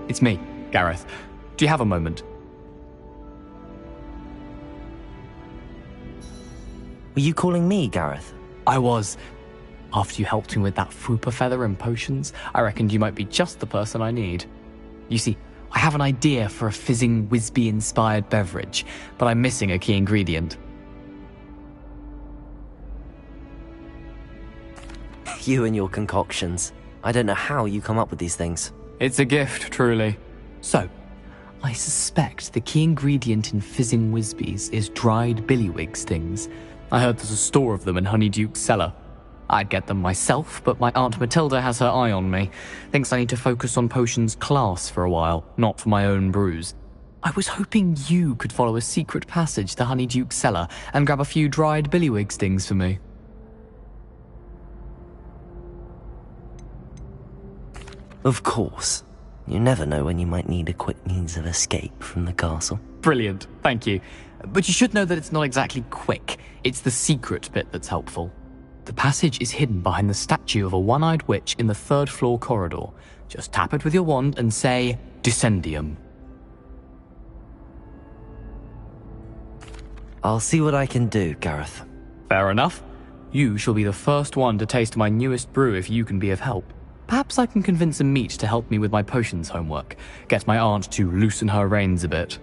It's me, Gareth. Do you have a moment? Were you calling me, Gareth? I was. After you helped me with that Fwooper feather and potions, I reckoned you might be just the person I need. You see, I have an idea for a fizzing Whizbee-inspired beverage, but I'm missing a key ingredient. You and your concoctions. I don't know how you come up with these things. It's a gift, truly. So, I suspect the key ingredient in fizzing Whizbees is dried billywig stings. I heard there's a store of them in Honeyduke's cellar. I'd get them myself, but my Aunt Matilda has her eye on me. Thinks I need to focus on potions class for a while, not for my own brews. I was hoping you could follow a secret passage to Honeyduke's cellar and grab a few dried billywig stings for me. Of course. You never know when you might need a quick means of escape from the castle. Brilliant, thank you. But you should know that it's not exactly quick. It's the secret bit that's helpful. The passage is hidden behind the statue of a one-eyed witch in the third-floor corridor. Just tap it with your wand and say, Descendium. I'll see what I can do, Gareth. Fair enough. You shall be the first one to taste my newest brew if you can be of help. Perhaps I can convince a meat to help me with my potions homework. Get my aunt to loosen her reins a bit.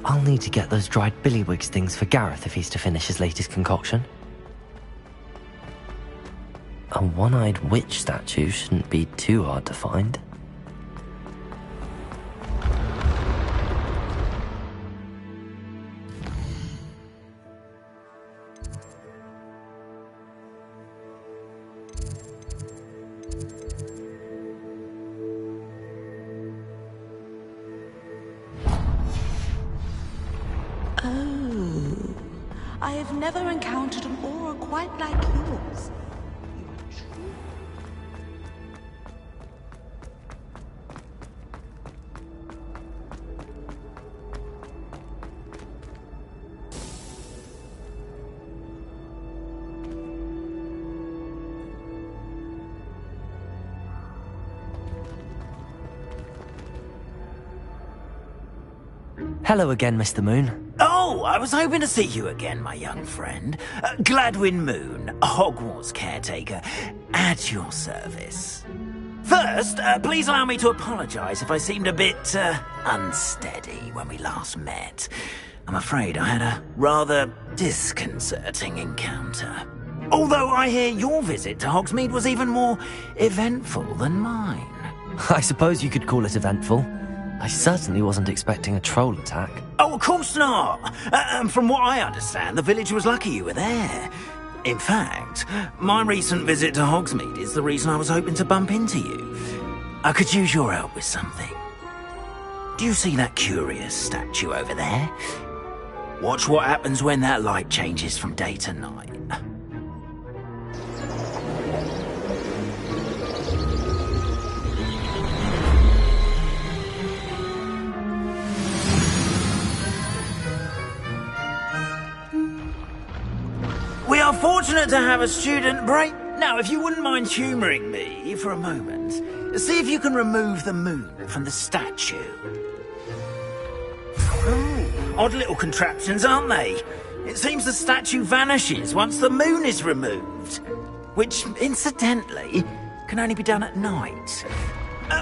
I'll need to get those dried billywig stings for Gareth if he's to finish his latest concoction. A one-eyed witch statue shouldn't be too hard to find. I have never encountered an aura quite like yours. Hello again, Mr. Moon. Oh, I was hoping to see you again, my young friend. Gladwin Moon, Hogwarts caretaker, at your service. First, please allow me to apologize if I seemed a bit, unsteady when we last met. I'm afraid I had a rather disconcerting encounter. Although I hear your visit to Hogsmeade was even more eventful than mine. I suppose you could call it eventful. I certainly wasn't expecting a troll attack. Oh, of course not. From what I understand, the village was lucky you were there. In fact, my recent visit to Hogsmeade is the reason I was hoping to bump into you. I could use your help with something. Do you see that curious statue over there? Watch what happens when that light changes from day to night. We are fortunate to have a student break. Now, if you wouldn't mind humouring me for a moment, see if you can remove the moon from the statue. Odd little contraptions, aren't they? It seems the statue vanishes once the moon is removed. Which, incidentally, can only be done at night.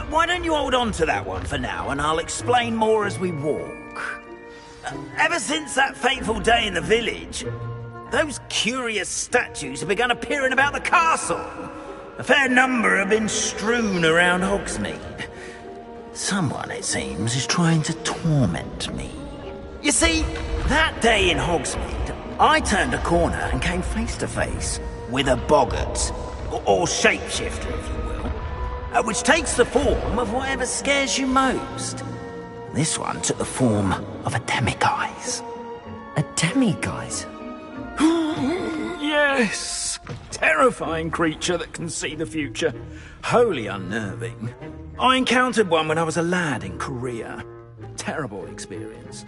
Why don't you hold on to that one for now, and I'll explain more as we walk. Ever since that fateful day in the village, those curious statues have begun appearing about the castle. A fair number have been strewn around Hogsmeade. Someone, it seems, is trying to torment me. You see, that day in Hogsmeade, I turned a corner and came face to face with a boggart, or shapeshifter, if you will, which takes the form of whatever scares you most. This one took the form of a demiguise. A demiguise? Yes! Terrifying creature that can see the future. Wholly unnerving. I encountered one when I was a lad in Korea. Terrible experience.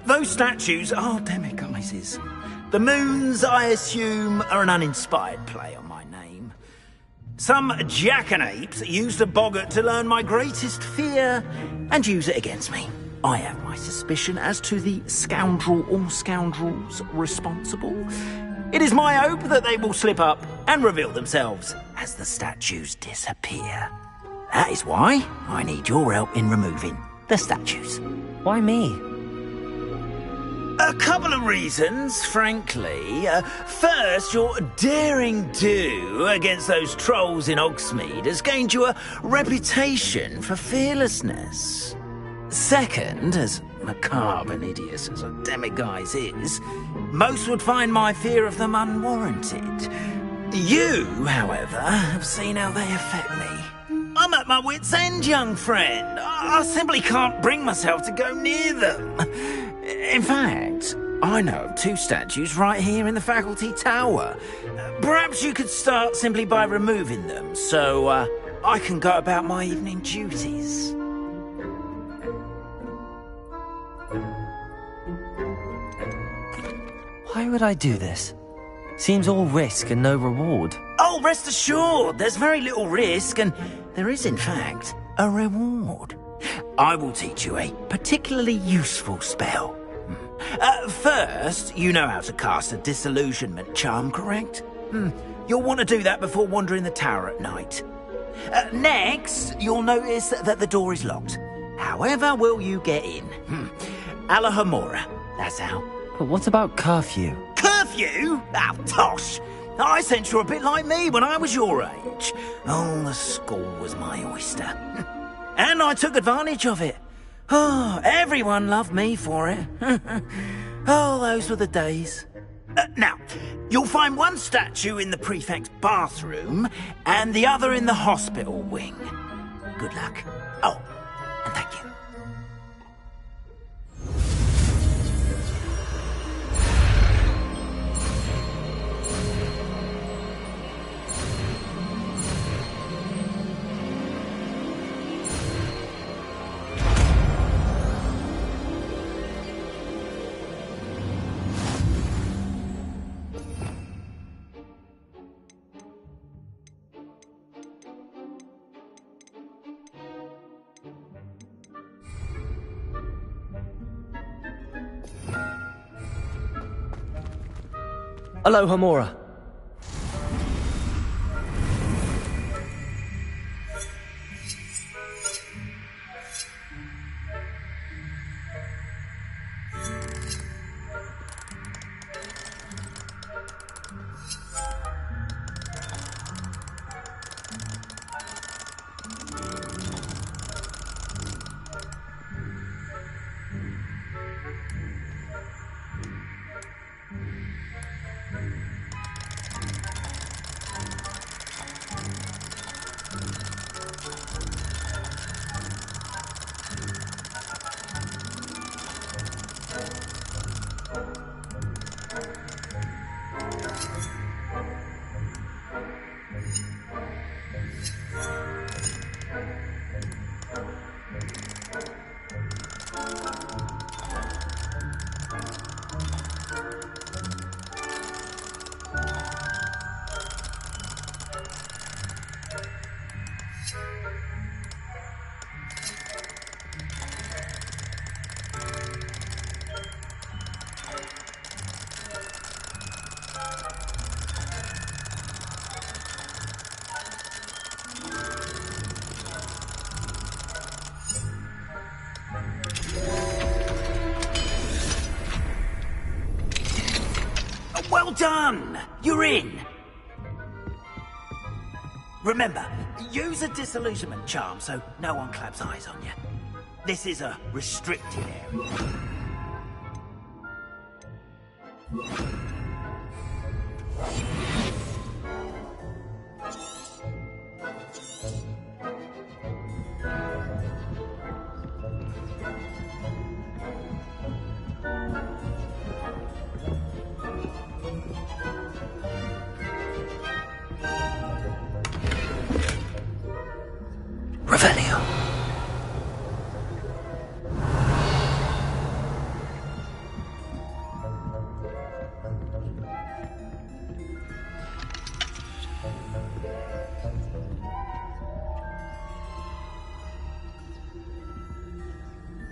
Those statues are demiguises. The moons, I assume, are an uninspired play on my name. Some jackanapes used a boggart to learn my greatest fear and use it against me. I have my suspicion as to the scoundrel or scoundrels responsible. It is my hope that they will slip up and reveal themselves as the statues disappear. That is why I need your help in removing the statues. Why me? A couple of reasons, frankly. First, your daring do against those trolls in Hogsmeade has gained you a reputation for fearlessness. Second, as macabre and hideous as a demiguise is, most would find my fear of them unwarranted. You, however, have seen how they affect me. I'm at my wit's end, young friend. I simply can't bring myself to go near them. In fact, I know of two statues right here in the faculty tower. Perhaps you could start simply by removing them, so I can go about my evening duties. Why would I do this? Seems all risk and no reward. Oh, rest assured, there's very little risk, and there is, in fact, a reward. I will teach you a particularly useful spell. First, you know how to cast a disillusionment charm, correct? You'll want to do that before wandering the tower at night. Next, you'll notice that the door is locked. However will you get in? Alahomora, that's how. But what about curfew? Curfew? Oh, tosh! I sense you're a bit like me when I was your age. Oh, the school was my oyster. And I took advantage of it. Oh, everyone loved me for it. Oh, those were the days. Now, you'll find one statue in the prefect's bathroom and the other in the hospital wing. Good luck. Oh, and thank you. Hello, Homora. Well done! You're in! Remember, use a disillusionment charm so no one claps eyes on you. This is a restricted area. Revelio.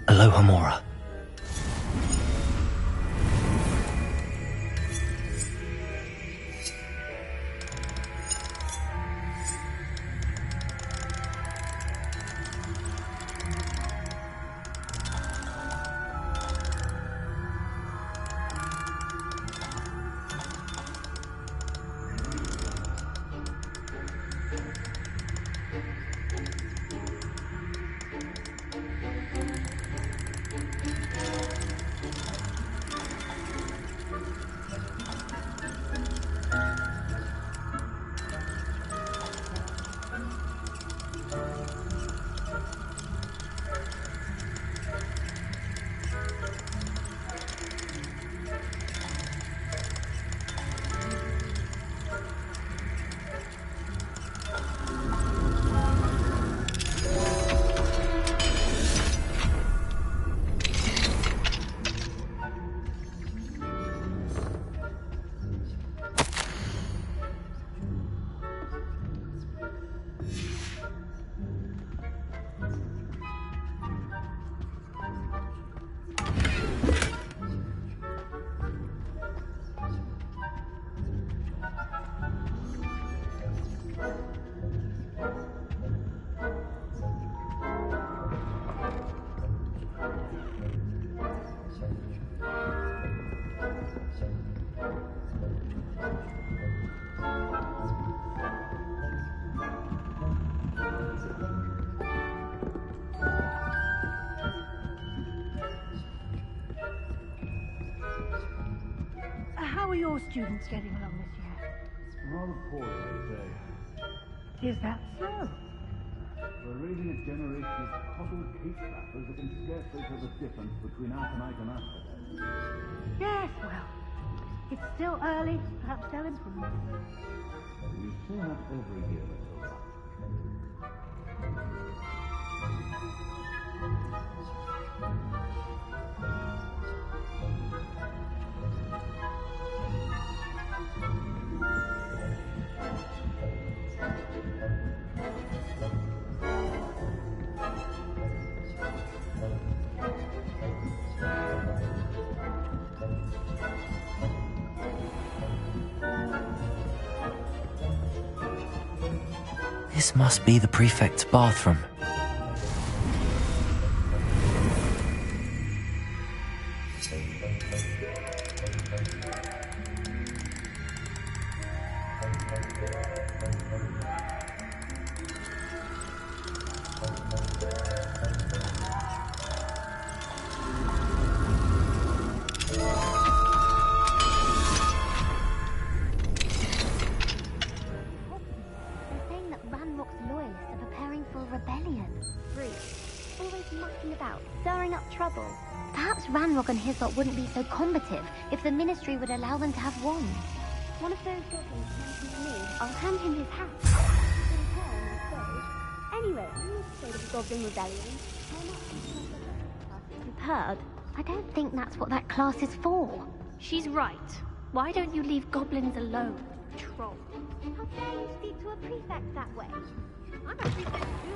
Aloha Mora. How are your students getting along this year? Rather poorly, they say. Is that so? We're raising a generation of coddled case wrappers that can scarcely tell the difference between Arcanite and Asphodel. Yes, well, it's still early. Perhaps they'll improve. You say that every year, Matilda. This must be the prefect's bathroom. Ranrock and his lot wouldn't be so combative if the Ministry would allow them to have wands. One of those goblins hands him to me. I'll hand him his hat. Anyway, you say the Goblin Rebellion. You've heard? I don't think that's what that class is for. She's right. Why don't you leave goblins alone, troll? How dare you speak to a prefect that way? I'm a prefect too.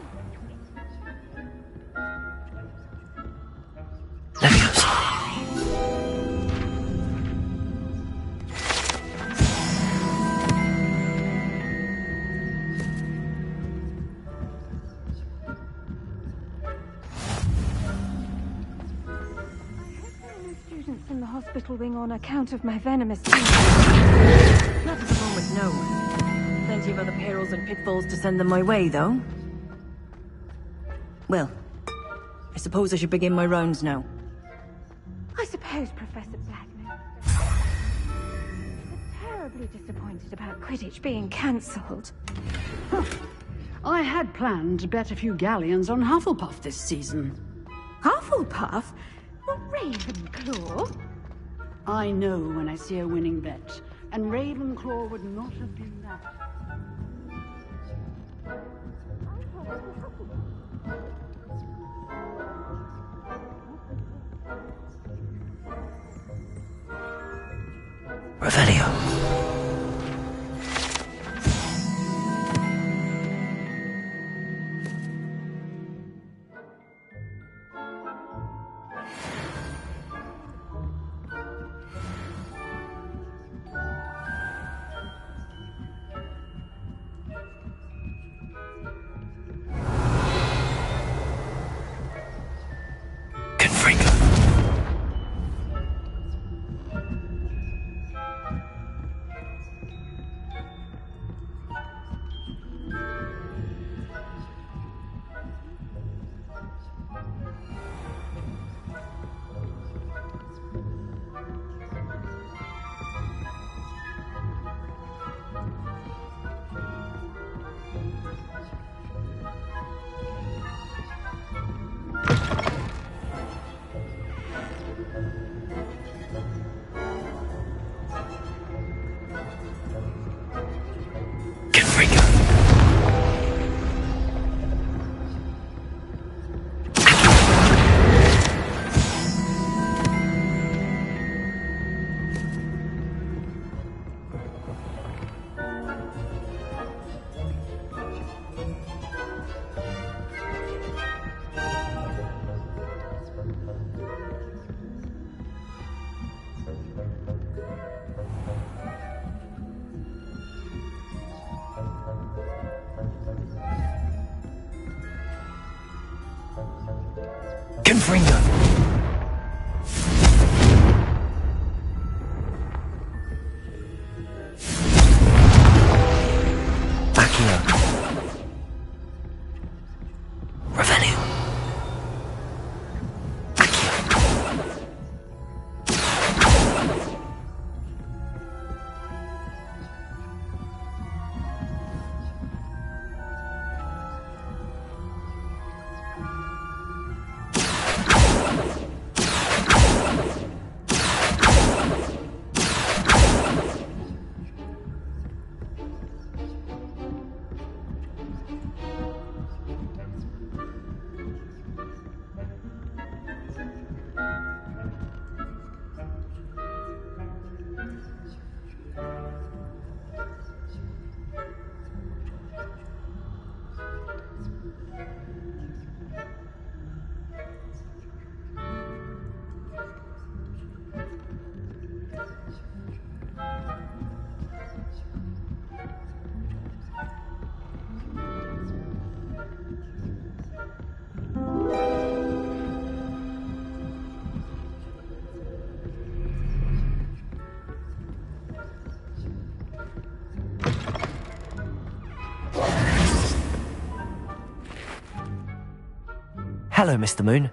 hospital wing on account of my venomous teeth. Not at the moment, no. Plenty of other perils and pitfalls to send them my way, though. Well, I suppose I should begin my rounds now. I suppose, Professor Blackman. I'm terribly disappointed about Quidditch being cancelled. I had planned to bet a few galleons on Hufflepuff this season. Hufflepuff? Well, Ravenclaw? I know when I see a winning bet, and Ravenclaw would not have been that. Revelio. Confringo. Hello, Mr. Moon.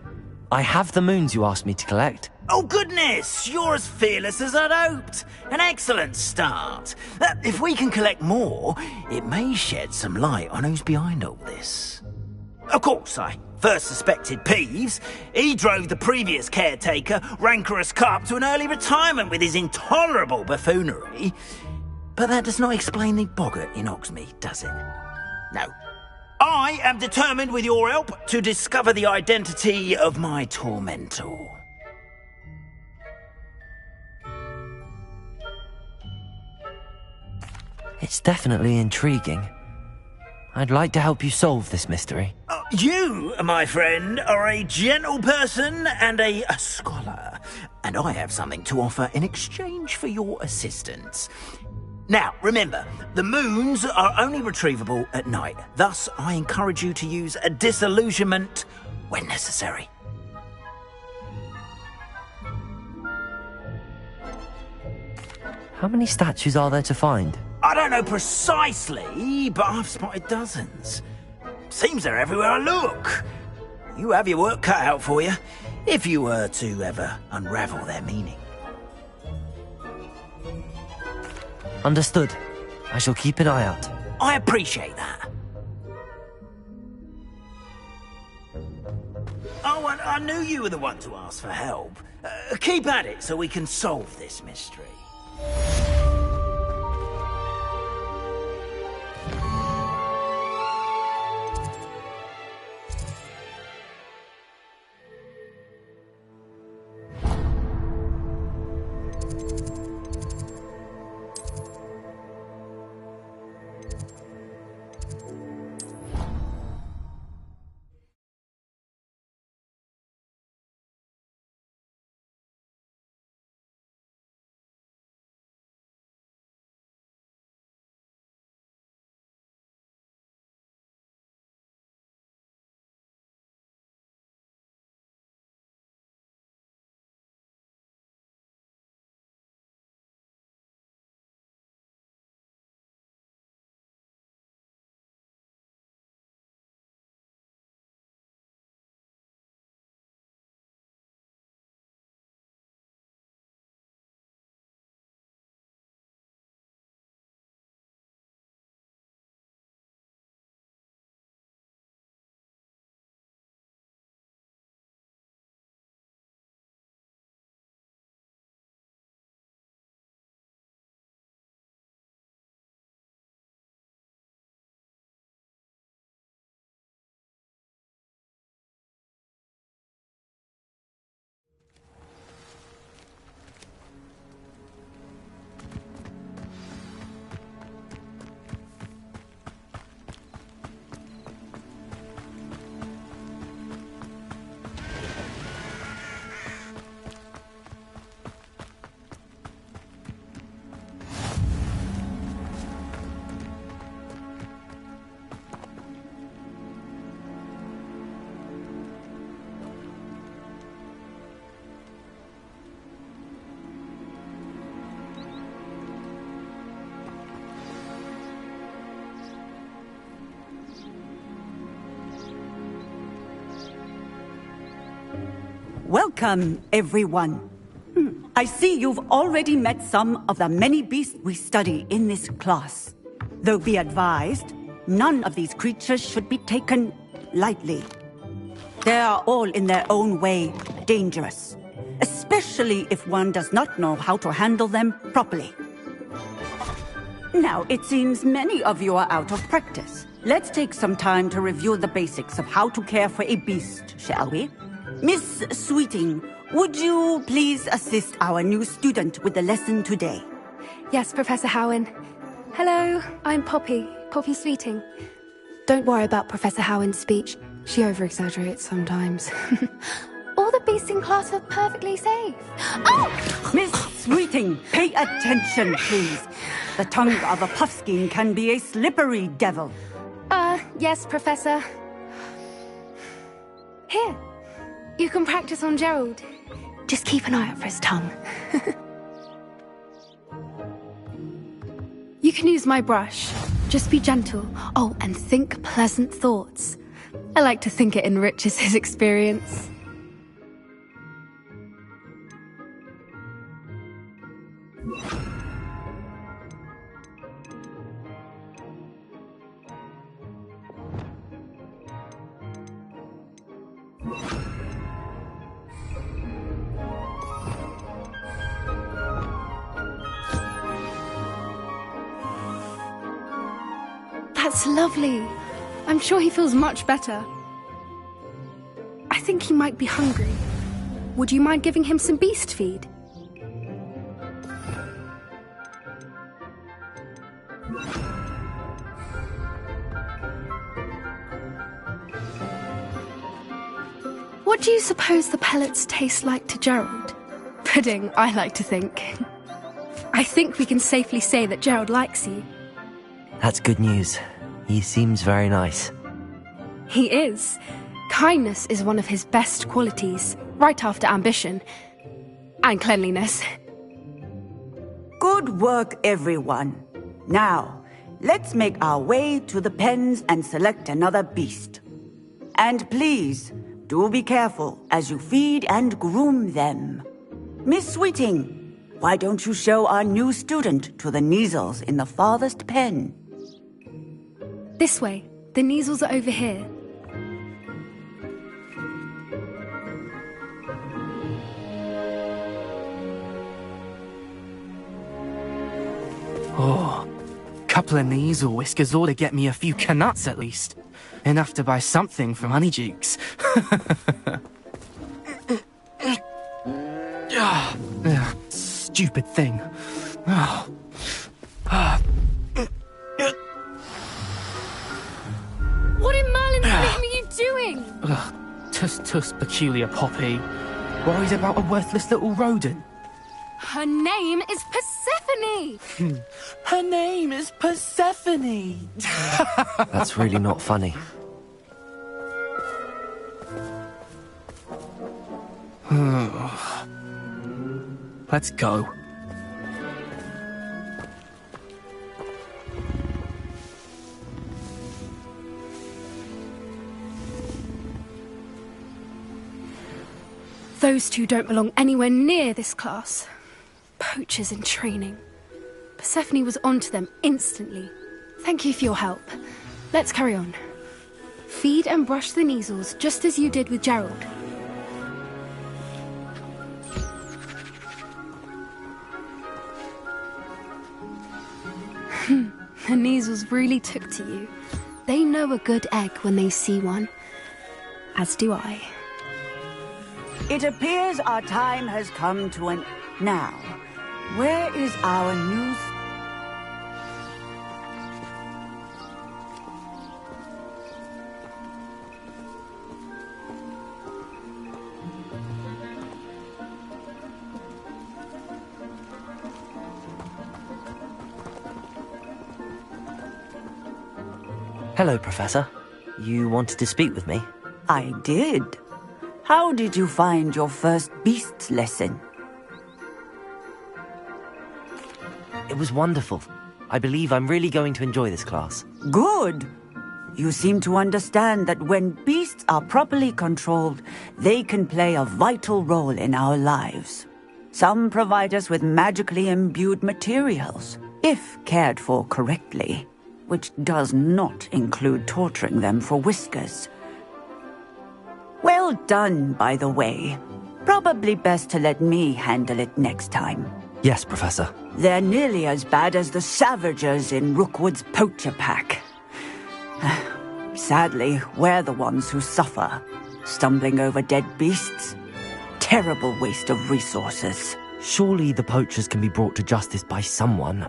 I have the moons you asked me to collect. Oh, goodness! You're as fearless as I'd hoped. An excellent start. If we can collect more, it may shed some light on who's behind all this. Of course, I first suspected Peeves. He drove the previous caretaker, Rancorous Carp, to an early retirement with his intolerable buffoonery. But that does not explain the boggart in Hogsmeade, does it? No. I am determined, with your help, to discover the identity of my tormentor. It's definitely intriguing. I'd like to help you solve this mystery. You, my friend, are a gentle person and a scholar, and I have something to offer in exchange for your assistance. Now, remember, the moons are only retrievable at night. Thus, I encourage you to use a disillusionment when necessary. How many statues are there to find? I don't know precisely, but I've spotted dozens. Seems they're everywhere I look. You have your work cut out for you, if you were to ever unravel their meaning. Understood. I shall keep an eye out. I appreciate that. Oh, and I knew you were the one to ask for help. Keep at it so we can solve this mystery. Welcome, everyone. I see you've already met some of the many beasts we study in this class. Though be advised, none of these creatures should be taken lightly. They are all in their own way dangerous, especially if one does not know how to handle them properly. Now, it seems many of you are out of practice. Let's take some time to review the basics of how to care for a beast, shall we? Miss Sweeting, would you please assist our new student with the lesson today? Yes, Professor Howin. Hello, I'm Poppy Sweeting. Don't worry about Professor Howin's speech. She over-exaggerates sometimes. All the beasts in class are perfectly safe. Oh! Miss Sweeting, pay attention, please. The tongue of a puffskein can be a slippery devil. Yes, Professor. Here. You can practice on Gerald. Just keep an eye out for his tongue. You can use my brush. Just be gentle. Oh, and think pleasant thoughts. I like to think it enriches his experience. That's lovely. I'm sure he feels much better. I think he might be hungry. Would you mind giving him some beast feed? What do you suppose the pellets taste like to Gerald? Pudding, I like to think. I think we can safely say that Gerald likes you. That's good news. He seems very nice. He is. Kindness is one of his best qualities, right after ambition. And cleanliness. Good work, everyone. Now, let's make our way to the pens and select another beast. And please, do be careful as you feed and groom them. Miss Sweeting, why don't you show our new student to the Kneazles in the farthest pen? This way. The Kneazles are over here. Oh, couple of Kneazle whiskers ought to get me a few canuts at least. Enough to buy something from Honeydukes. Stupid thing. What in Merlin's name are you doing? Tuss, peculiar Poppy. Worried about a worthless little rodent? Her name is Persephone! Her name is Persephone! That's really not funny. Let's go. Those two don't belong anywhere near this class. Poachers in training. Persephone was onto them instantly. Thank you for your help. Let's carry on. Feed and brush the Kneazles just as you did with Gerald. The Kneazles really took to you. They know a good egg when they see one. As do I. It appears our time has come to an... Now, where is our new... Hello, Professor. You wanted to speak with me? I did. How did you find your first beasts lesson? It was wonderful. I believe I'm really going to enjoy this class. Good. You seem to understand that when beasts are properly controlled, they can play a vital role in our lives. Some provide us with magically imbued materials, if cared for correctly, which does not include torturing them for whiskers. Well done, by the way. Probably best to let me handle it next time. Yes, Professor. They're nearly as bad as the Savagers in Rookwood's poacher pack. Sadly, we're the ones who suffer, stumbling over dead beasts. Terrible waste of resources. Surely the poachers can be brought to justice by someone.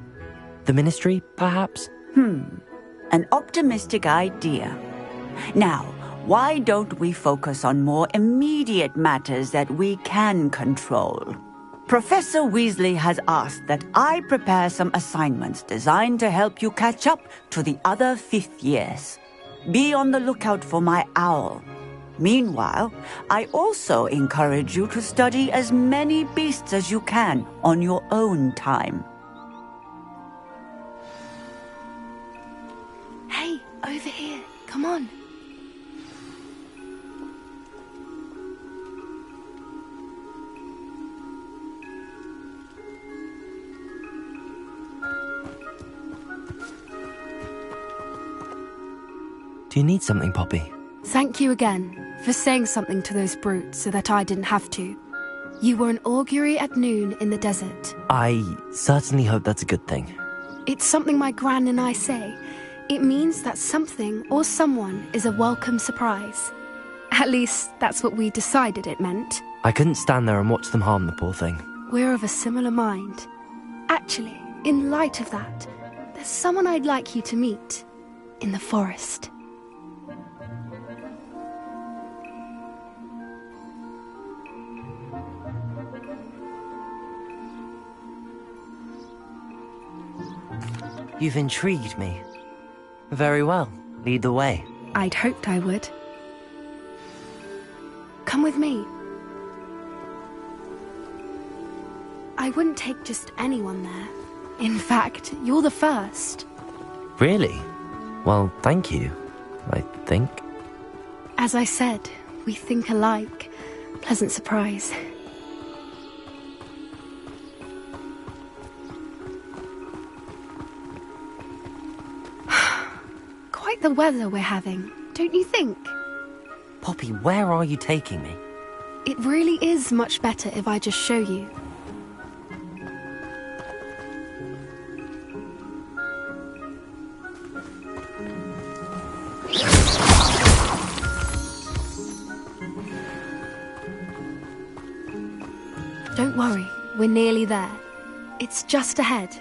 The Ministry, perhaps? An optimistic idea. Now, why don't we focus on more immediate matters that we can control? Professor Weasley has asked that I prepare some assignments designed to help you catch up to the other 5th years. Be on the lookout for my owl. Meanwhile, I also encourage you to study as many beasts as you can on your own time. Hey, over here. Come on. Do you need something, Poppy? Thank you again for saying something to those brutes so that I didn't have to. You were an augury at noon in the desert. I certainly hope that's a good thing. It's something my gran and I say. It means that something or someone is a welcome surprise. At least, that's what we decided it meant. I couldn't stand there and watch them harm the poor thing. We're of a similar mind. Actually, in light of that, there's someone I'd like you to meet. In the forest. You've intrigued me. Very well. Lead the way. I'd hoped I would. Come with me. I wouldn't take just anyone there. In fact, you're the first. Really? Well, thank you, I think. As I said, we think alike. Pleasant surprise. Quite the weather we're having, don't you think? Poppy, where are you taking me? It really is much better if I just show you. Don't worry, we're nearly there. It's just ahead.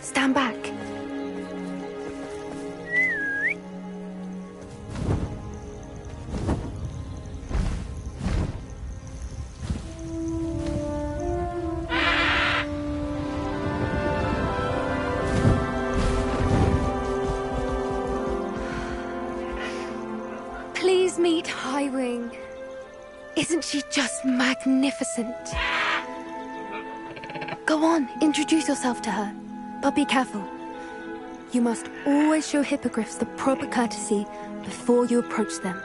Stand back. Please meet Highwing. Isn't she just magnificent? Go on, introduce yourself to her. But be careful. You must always show hippogriffs the proper courtesy before you approach them.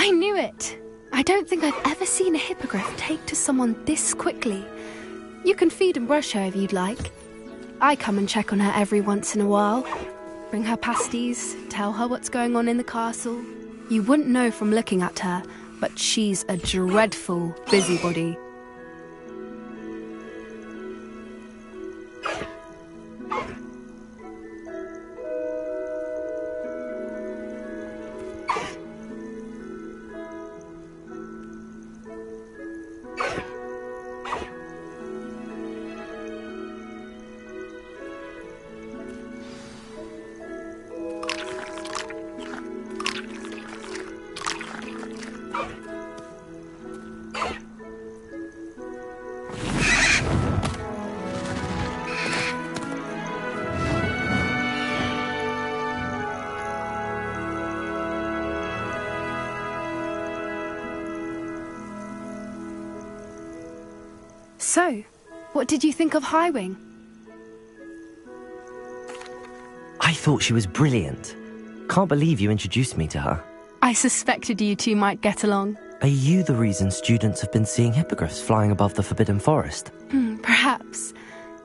I knew it! I don't think I've ever seen a hippogriff take to someone this quickly. You can feed and brush her if you'd like. I come and check on her every once in a while. Bring her pasties, tell her what's going on in the castle. You wouldn't know from looking at her, but she's a dreadful busybody. So, what did you think of Highwing? I thought she was brilliant. Can't believe you introduced me to her. I suspected you two might get along. Are you the reason students have been seeing hippogriffs flying above the Forbidden Forest? Perhaps.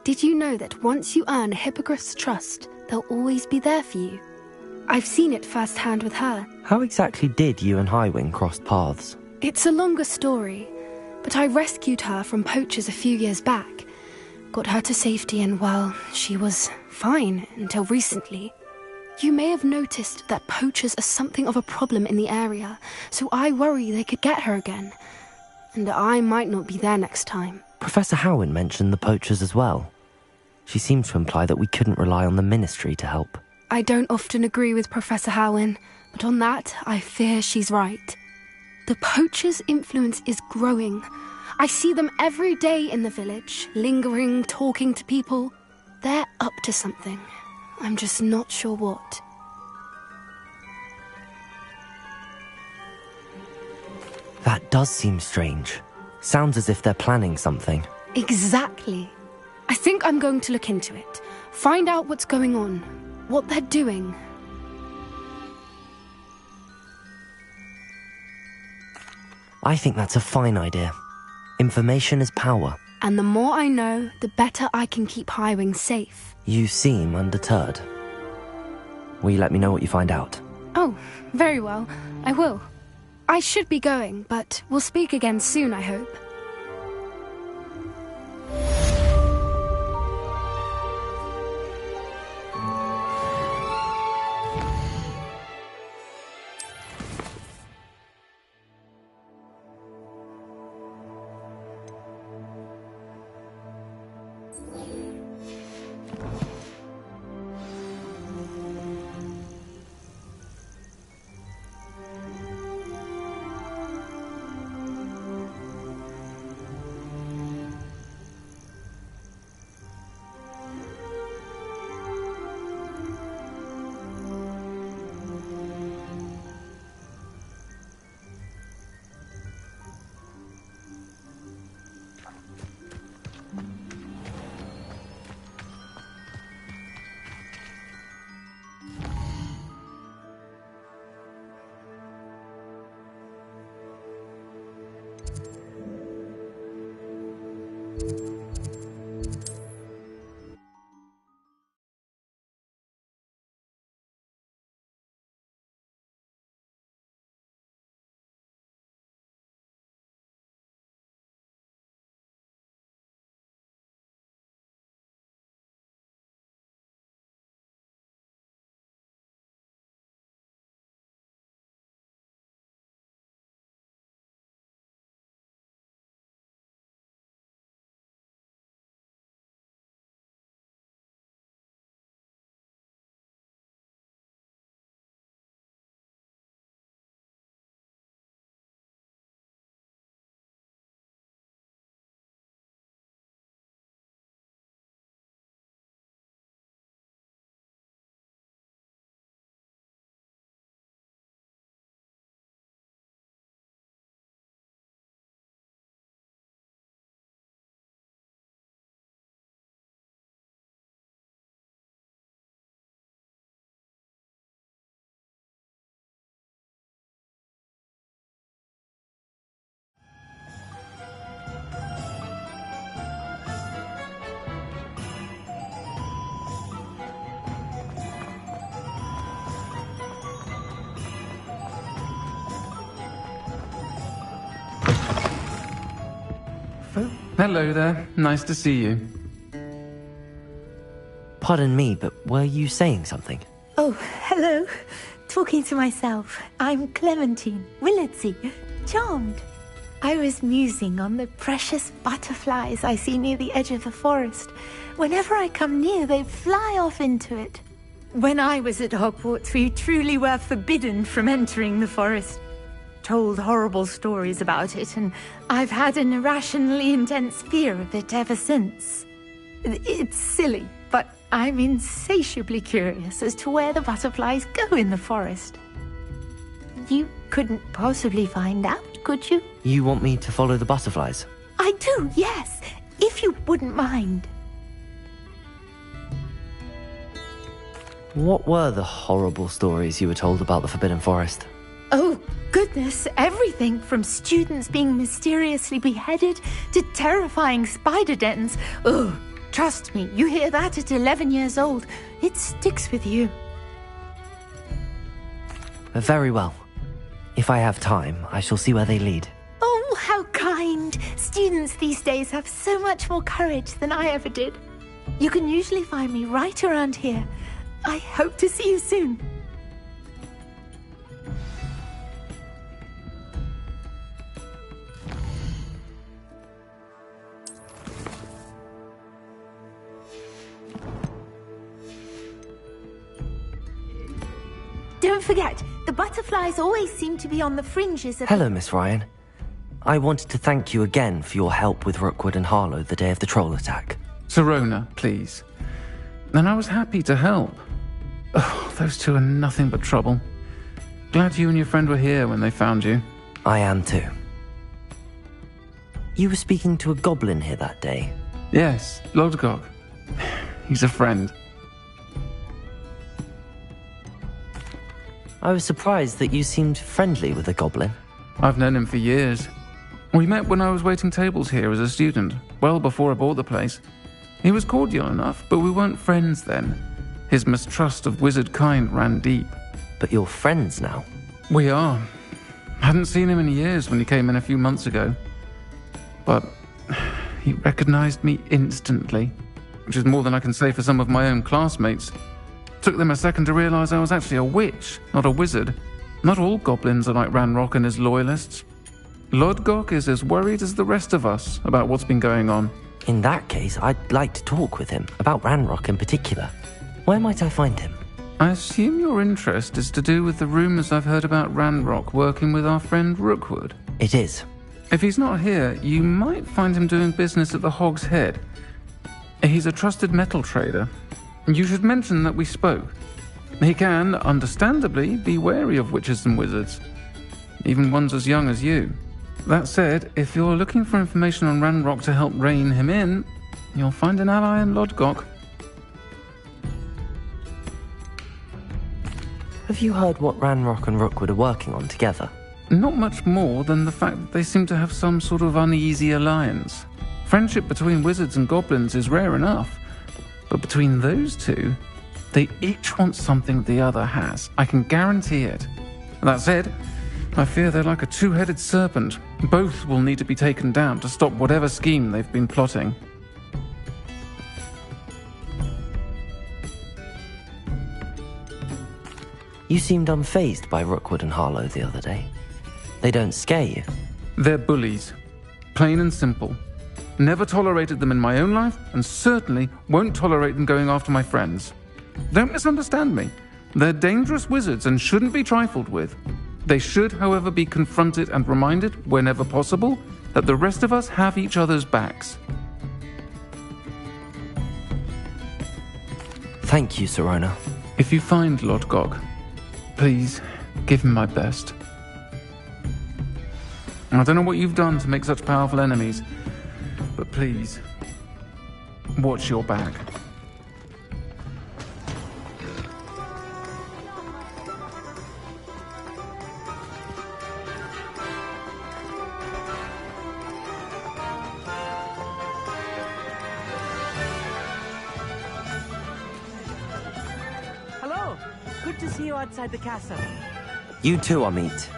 Did you know that once you earn a hippogriff's trust, they'll always be there for you? I've seen it firsthand with her. How exactly did you and Highwing cross paths? It's a longer story, but I rescued her from poachers a few years back. Got her to safety and, well, she was fine until recently. You may have noticed that poachers are something of a problem in the area, so I worry they could get her again. And I might not be there next time. Professor Howin mentioned the poachers as well. She seemed to imply that we couldn't rely on the Ministry to help. I don't often agree with Professor Howin, but on that, I fear she's right. The poachers' influence is growing. I see them every day in the village, lingering, talking to people. They're up to something. I'm just not sure what. That does seem strange. Sounds as if they're planning something. Exactly. I think I'm going to look into it. Find out what's going on, what they're doing. I think that's a fine idea. Information is power. And the more I know, the better I can keep Highwing safe. You seem undeterred. Will you let me know what you find out? Oh, very well. I will. I should be going, but we'll speak again soon, I hope. Hello there. Nice to see you. Pardon me, but were you saying something? Oh, hello. Talking to myself. I'm Clementine Willardsey. Charmed. I was musing on the precious butterflies I see near the edge of the forest. Whenever I come near, they fly off into it. When I was at Hogwarts, we truly were forbidden from entering the forest. Told horrible stories about it, and I've had an irrationally intense fear of it ever since. It's silly, but I'm insatiably curious as to where the butterflies go in the forest. You couldn't possibly find out, could you? You want me to follow the butterflies? I do, yes, if you wouldn't mind. What were the horrible stories you were told about the Forbidden Forest? Oh, goodness, everything from students being mysteriously beheaded to terrifying spider dens. Oh, trust me, you hear that at 11 years old, it sticks with you. Very well. If I have time, I shall see where they lead. Oh, how kind. Students these days have so much more courage than I ever did. You can usually find me right around here. I hope to see you soon. Don't forget, the butterflies always seem to be on the fringes of... Hello, Miss Ryan. I wanted to thank you again for your help with Rookwood and Harlow the day of the troll attack. Sirona, please. And I was happy to help. Oh, those two are nothing but trouble. Glad you and your friend were here when they found you. I am too. You were speaking to a goblin here that day? Yes, Lodgok. He's a friend. I was surprised that you seemed friendly with the goblin. I've known him for years. We met when I was waiting tables here as a student, well before I bought the place. He was cordial enough, but we weren't friends then. His mistrust of wizard kind ran deep. But you're friends now. We are. Hadn't seen him in years when he came in a few months ago. But he recognized me instantly, which is more than I can say for some of my own classmates. Took them a second to realize I was actually a witch, not a wizard. Not all goblins are like Ranrock and his loyalists. Lodgok is as worried as the rest of us about what's been going on. In that case, I'd like to talk with him, about Ranrock in particular. Where might I find him? I assume your interest is to do with the rumors I've heard about Ranrock working with our friend Rookwood. It is. If he's not here, you might find him doing business at the Hog's Head. He's a trusted metal trader. You should mention that we spoke. He can, understandably, be wary of witches and wizards, even ones as young as you. That said, if you're looking for information on Ranrock to help rein him in, you'll find an ally in Lodgok. Have you heard what Ranrock and Rookwood are working on together? Not much more than the fact that they seem to have some sort of uneasy alliance. Friendship between wizards and goblins is rare enough, but between those two, they each want something the other has. I can guarantee it. That said, I fear they're like a two-headed serpent. Both will need to be taken down to stop whatever scheme they've been plotting. You seemed unfazed by Rookwood and Harlow the other day. They don't scare you. They're bullies. Plain and simple. Never tolerated them in my own life, and certainly won't tolerate them going after my friends. Don't misunderstand me. They're dangerous wizards and shouldn't be trifled with. They should, however, be confronted and reminded, whenever possible, that the rest of us have each other's backs. Thank you, Sirona. If you find Lodgok, please give him my best. I don't know what you've done to make such powerful enemies, but please, watch your back. Hello! Good to see you outside the castle. You too, Amit.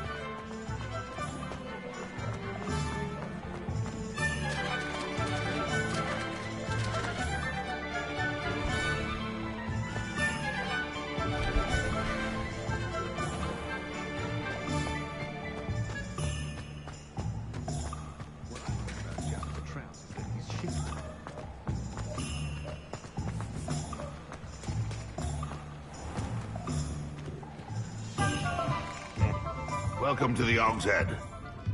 Welcome to the Hog's Head.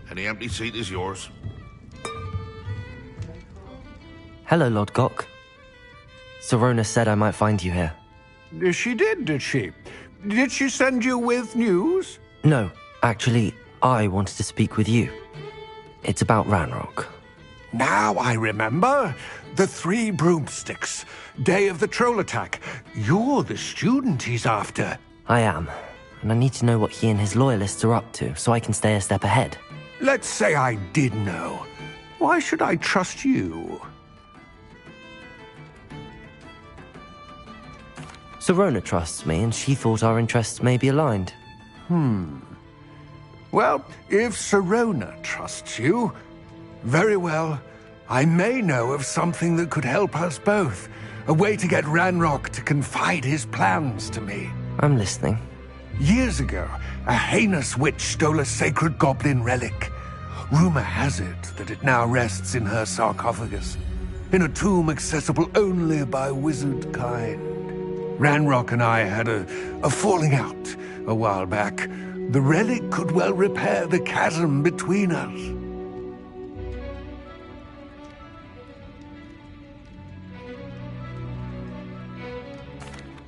Any empty seat is yours. Hello, Lodgok. Sirona said I might find you here. She did she? Did she send you with news? No, actually, I wanted to speak with you. It's about Ranrock. Now I remember. The 3 broomsticks. Day of the troll attack. You're the student he's after. I am. And I need to know what he and his loyalists are up to, so I can stay a step ahead. Let's say I did know. Why should I trust you? Sirona trusts me, and she thought our interests may be aligned. Well, if Sirona trusts you, very well. I may know of something that could help us both. A way to get Ranrock to confide his plans to me. I'm listening. Years ago, a heinous witch stole a sacred goblin relic. Rumor has it that it now rests in her sarcophagus, in a tomb accessible only by wizard kind. Ranrock and I had a falling out a while back. The relic could well repair the chasm between us.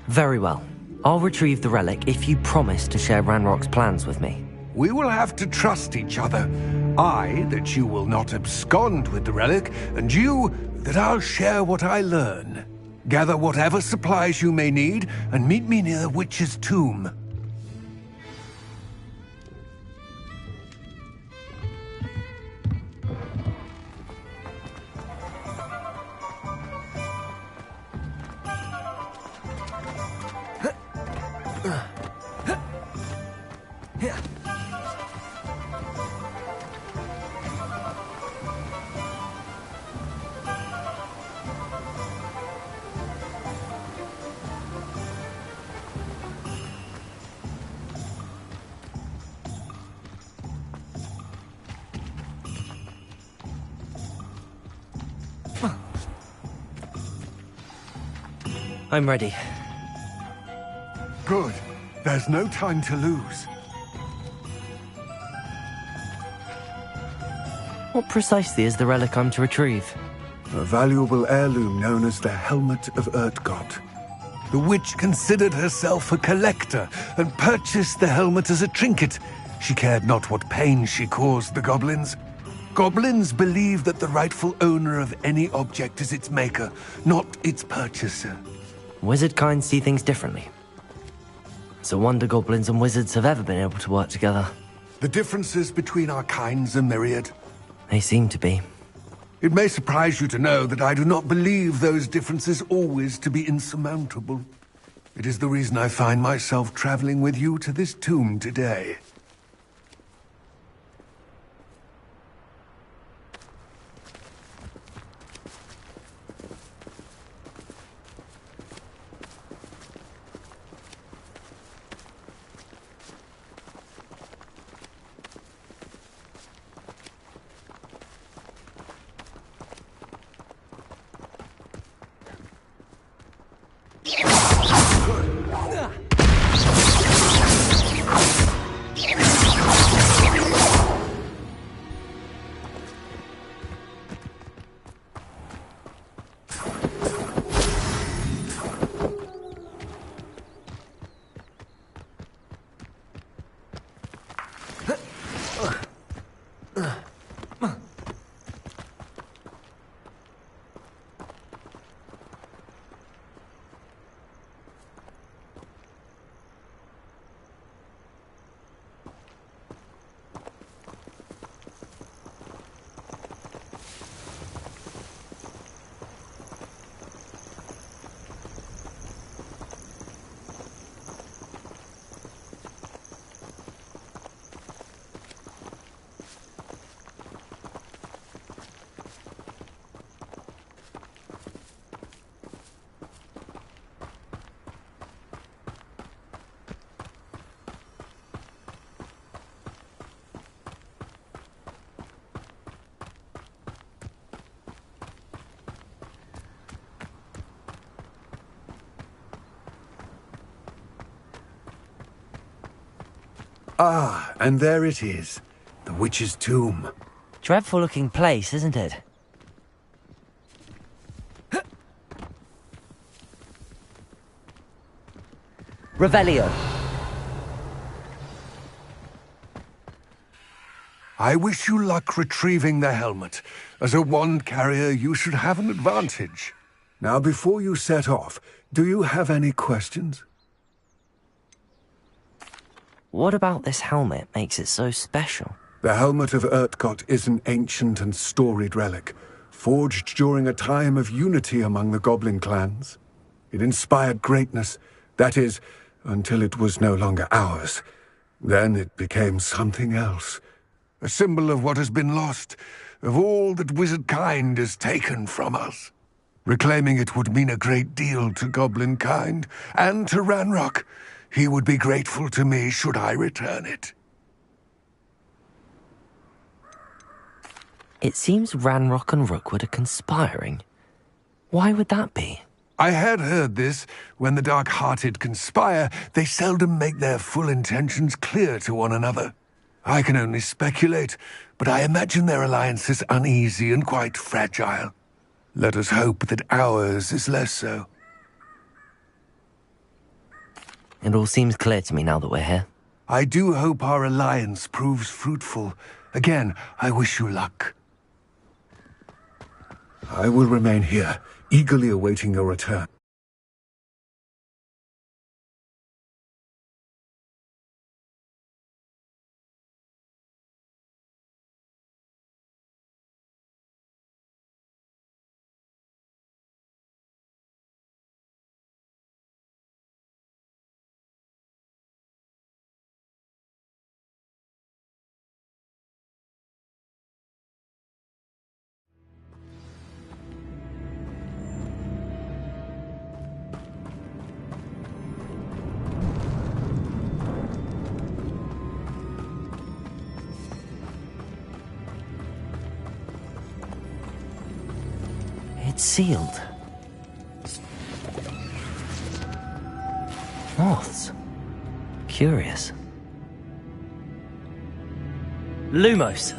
Very well. I'll retrieve the relic if you promise to share Ranrock's plans with me. We will have to trust each other. I, that you will not abscond with the relic, and you, that I'll share what I learn. Gather whatever supplies you may need, and meet me near the witch's tomb. I'm ready. Good. There's no time to lose. What precisely is the relic I'm to retrieve? A valuable heirloom known as the Helmet of Urtkot. The witch considered herself a collector and purchased the helmet as a trinket. She cared not what pain she caused the goblins. Goblins believe that the rightful owner of any object is its maker, not its purchaser. Wizard kind see things differently. It's a wonder goblins and wizards have ever been able to work together. The differences between our kinds are myriad. They seem to be. It may surprise you to know that I do not believe those differences always to be insurmountable. It is the reason I find myself traveling with you to this tomb today. Ah, and there it is. The witch's tomb. Dreadful looking place, isn't it? Revelio. I wish you luck retrieving the helmet. As a wand carrier, you should have an advantage. Now, before you set off, do you have any questions? What about this helmet makes it so special? The Helmet of Urtkot is an ancient and storied relic, forged during a time of unity among the goblin clans. It inspired greatness, that is, until it was no longer ours. Then it became something else. A symbol of what has been lost, of all that wizard kind has taken from us. Reclaiming it would mean a great deal to goblin kind, and to Ranrock. He would be grateful to me should I return it. It seems Ranrock and Rookwood are conspiring. Why would that be? I had heard this. When the dark-hearted conspire, they seldom make their full intentions clear to one another. I can only speculate, but I imagine their alliance is uneasy and quite fragile. Let us hope that ours is less so. It all seems clear to me now that we're here. I do hope our alliance proves fruitful. Again, I wish you luck. I will remain here, eagerly awaiting your return. It's sealed. moths. Curious. Lumos.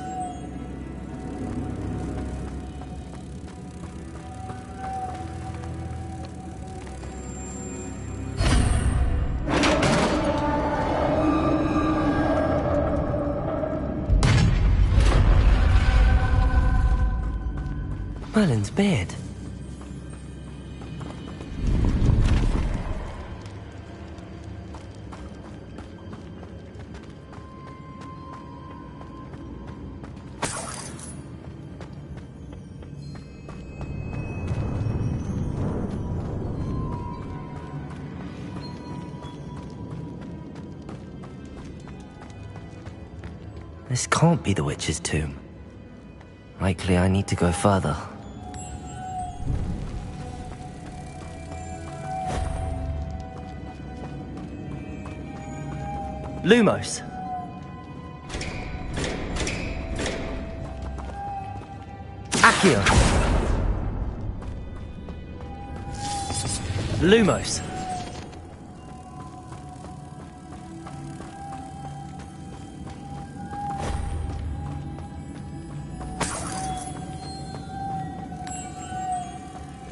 Merlin's beard. This can't be the witch's tomb. Likely I need to go further. Lumos. Accio. Lumos.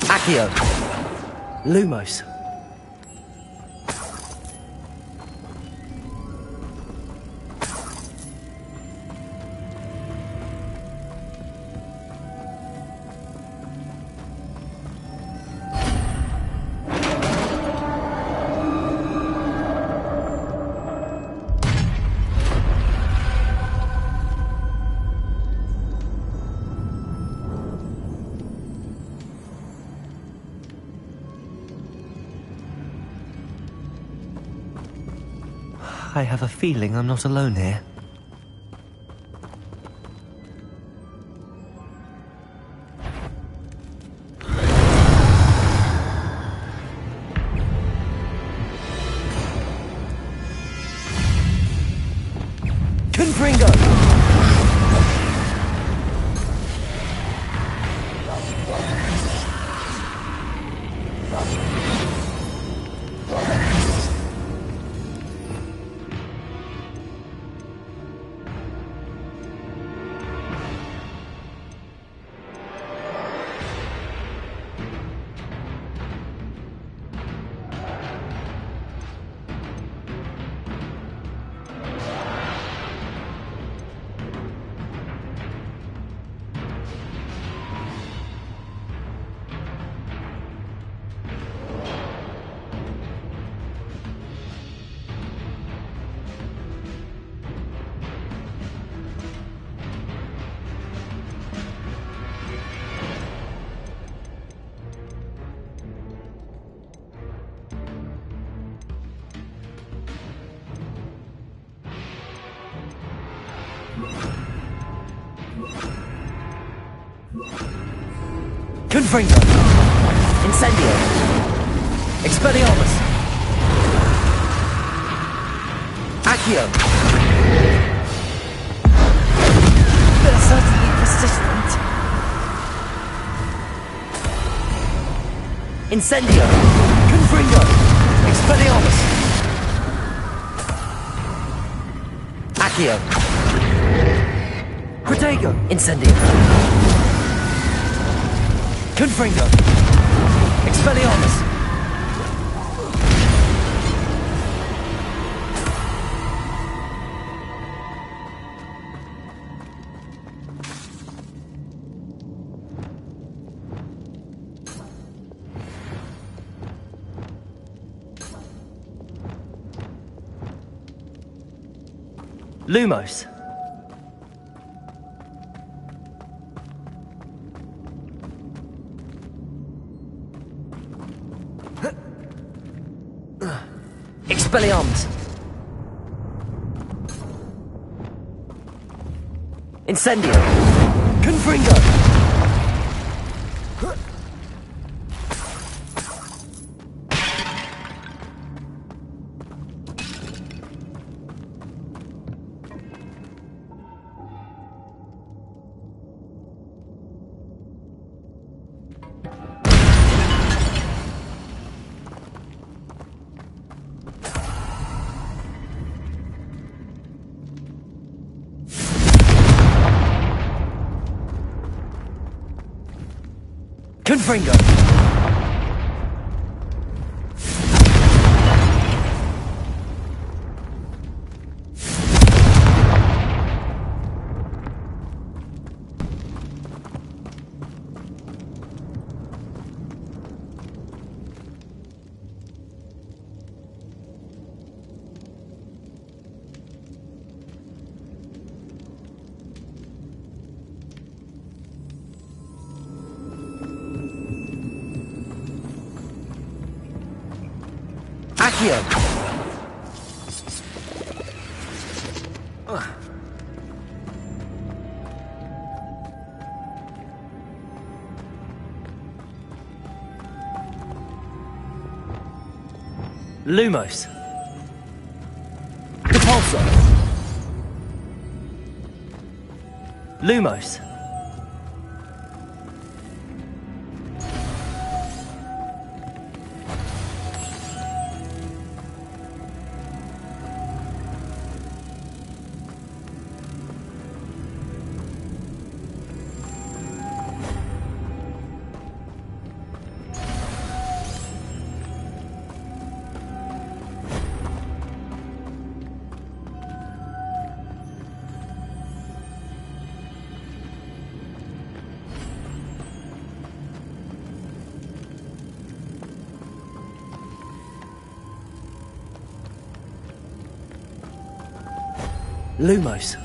Accio. Lumos. I have a feeling I'm not alone here. Confringo! Confringo! Incendio! Expelliarmus! Accio! They're certainly persistent. Incendio! Confringo! Expelliarmus! Accio! Protego! Incendio! Confringo! Expelliarmus! Lumos! Expelliarmus! Incendio! Confringo! Fringo! Accio! Lumos. Depulso. Lumos. Lumos.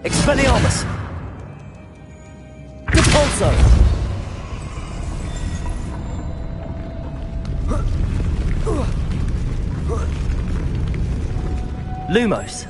Expelliarmus. Depulso. Lumos.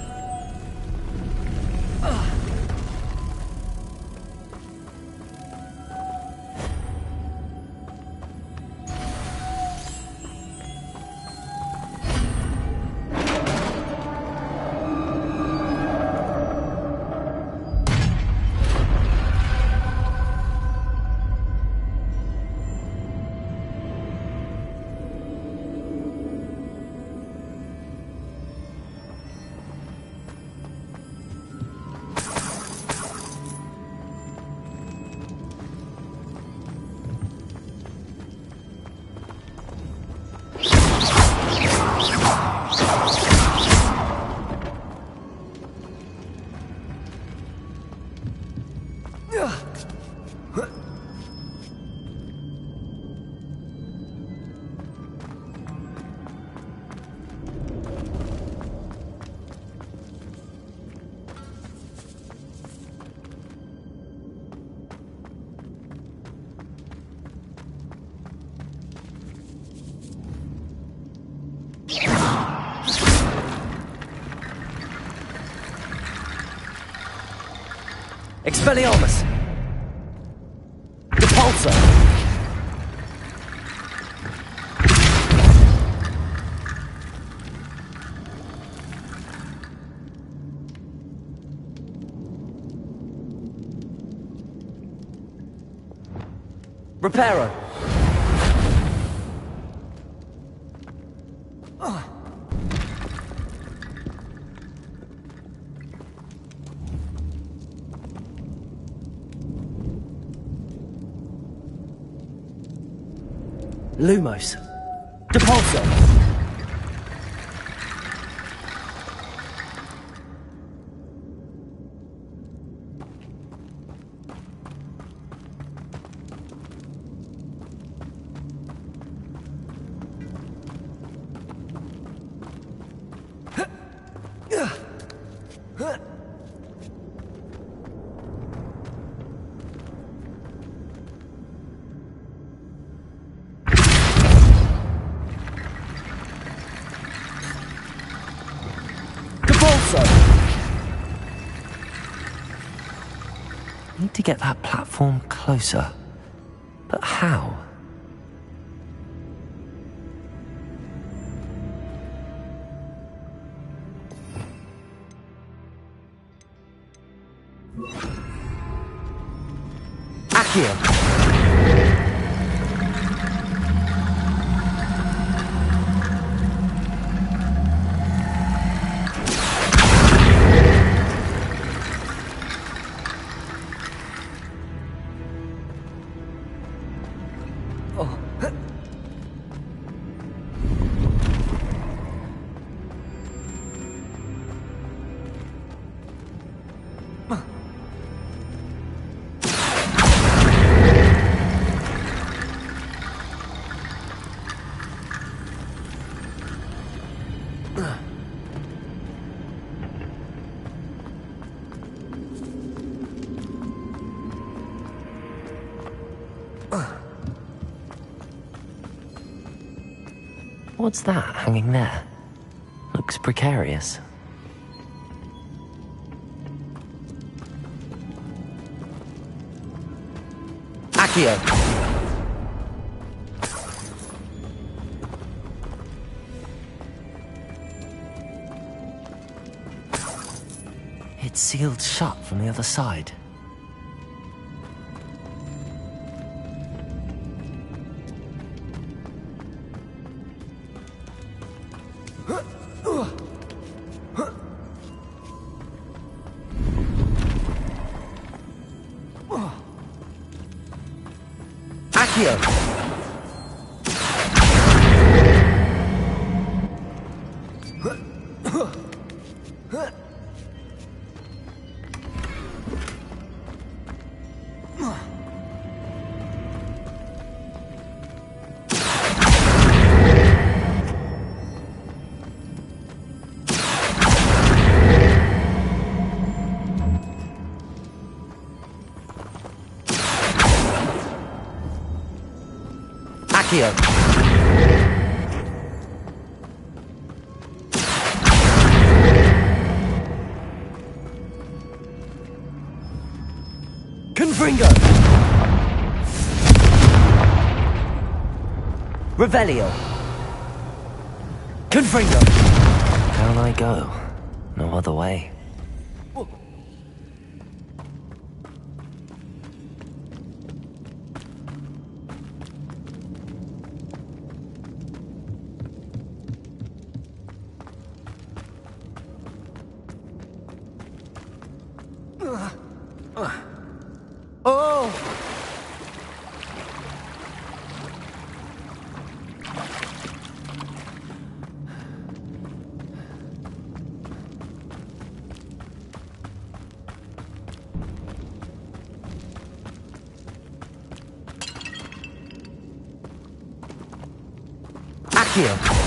Expelliarmus. Depulso. Reparo. Lumos. Depulso. Need to get that platform closer. But how? Accio! What's that hanging there? Looks precarious. Accio! It's sealed shut from the other side. Accio! Confringo! Revelio! Confringo! Down I go. No other way. Oh! Accio!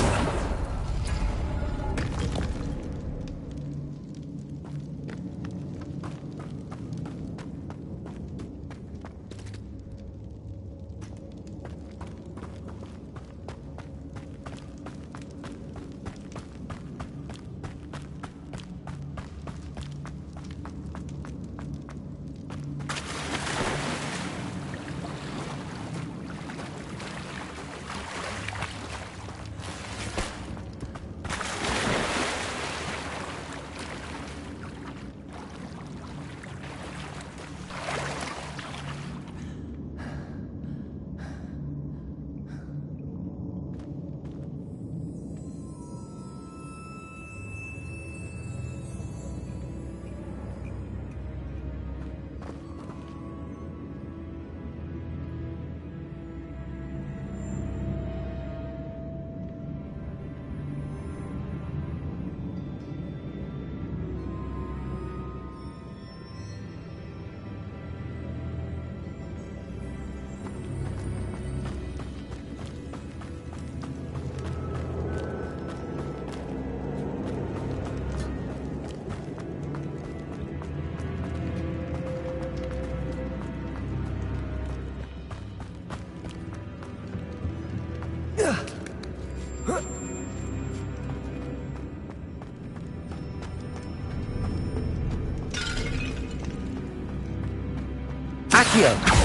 Accio!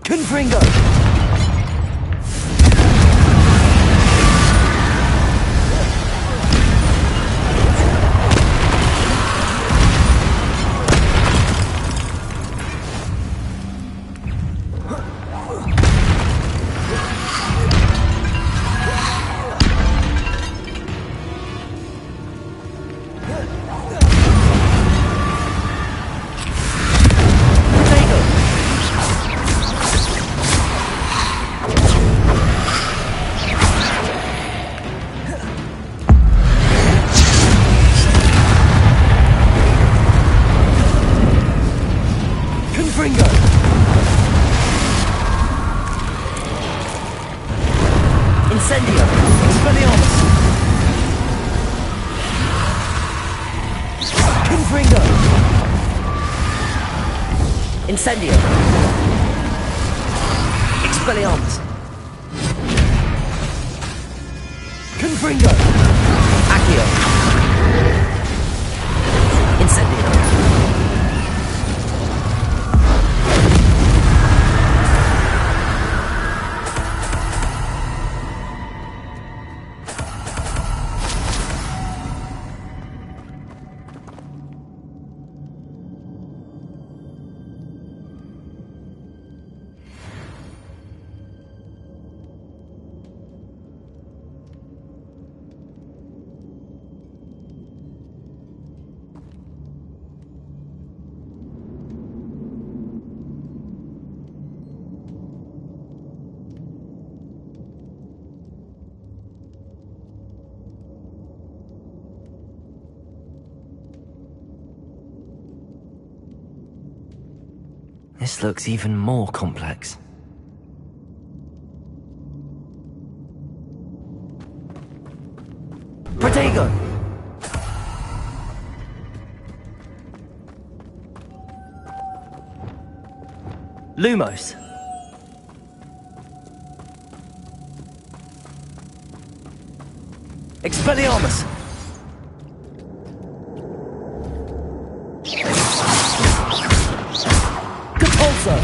Confringo! Incendio! Expelliarmus! Confringo! Incendio! Expelliarmus! Confringo! Accio! Incendio! This looks even more complex. Protego! Lumos! Expelliarmus! Depulso!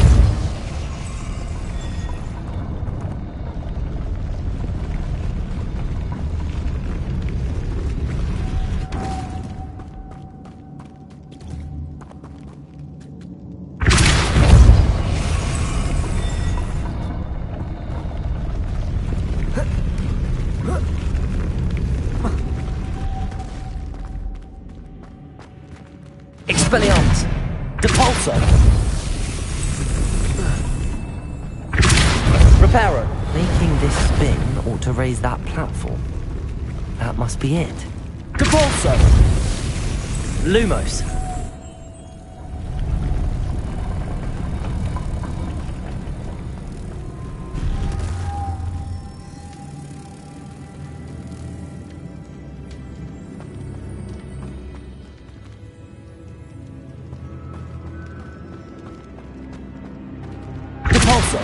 Expelliarmus! Depulso! Reparo! Making this spin ought to raise that platform. That must be it. Depulso! Lumos! Depulso!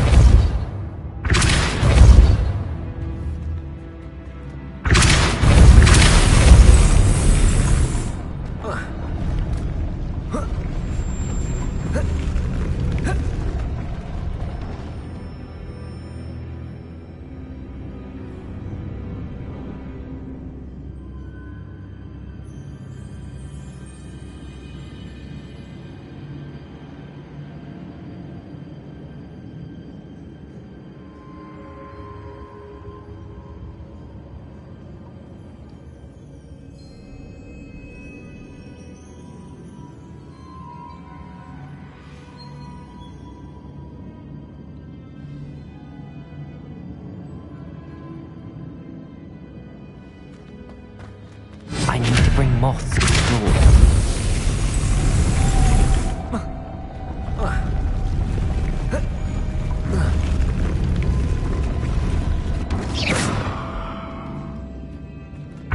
I need to bring moths to the door.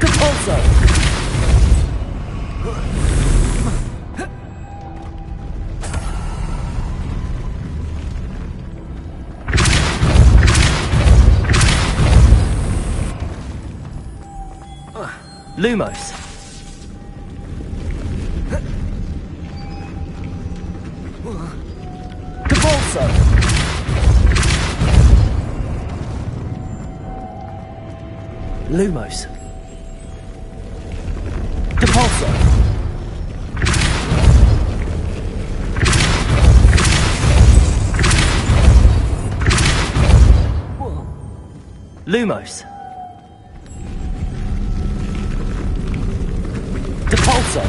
Depulso! Lumos! Depulso! Lumos. Depulso. Lumos. Depulso.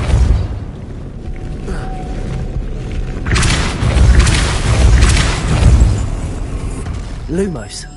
Lumos.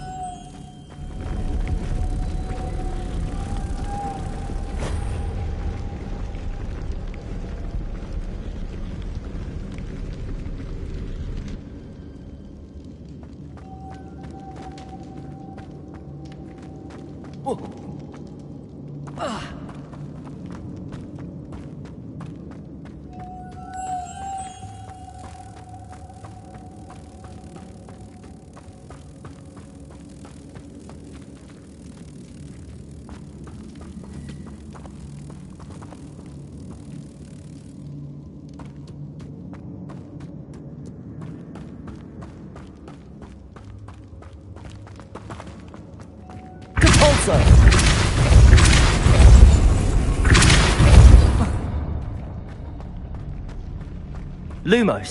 Lumos.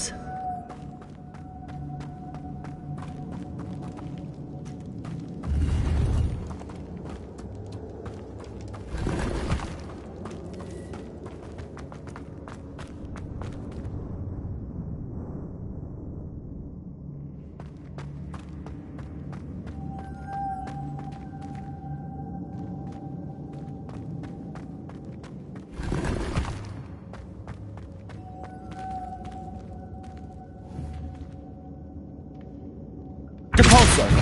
Depulso.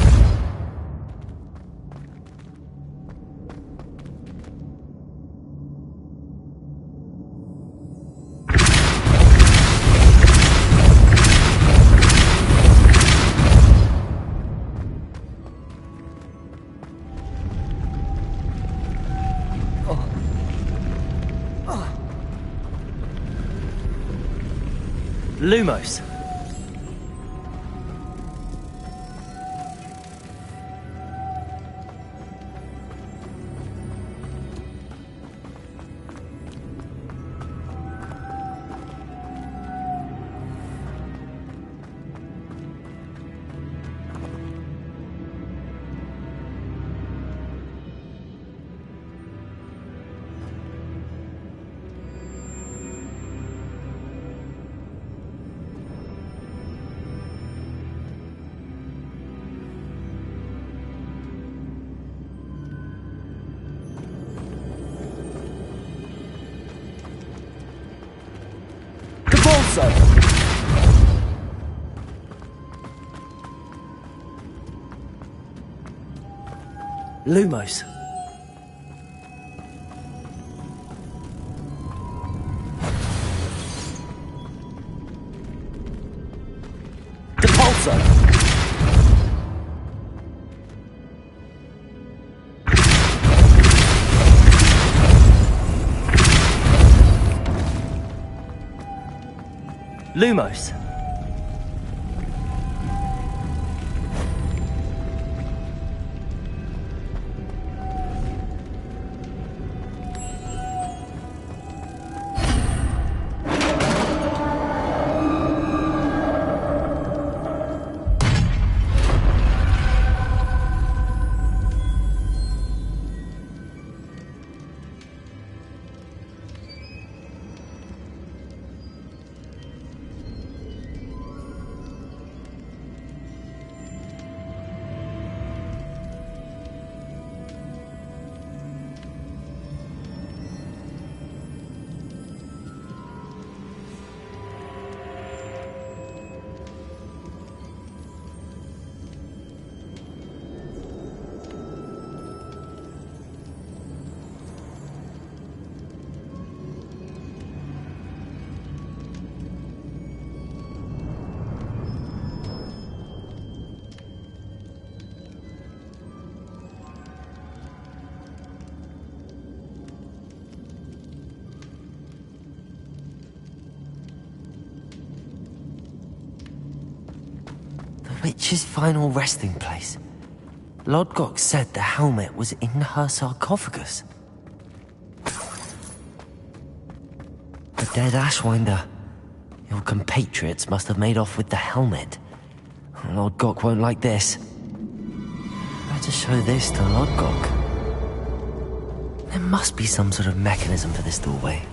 Lumos. Lumos. Depulso. Lumos. Witch's final resting place. Lodgok said the helmet was in her sarcophagus. The dead Ashwinder. Your compatriots must have made off with the helmet. Lodgok won't like this. Better show this to Lodgok. There must be some sort of mechanism for this doorway.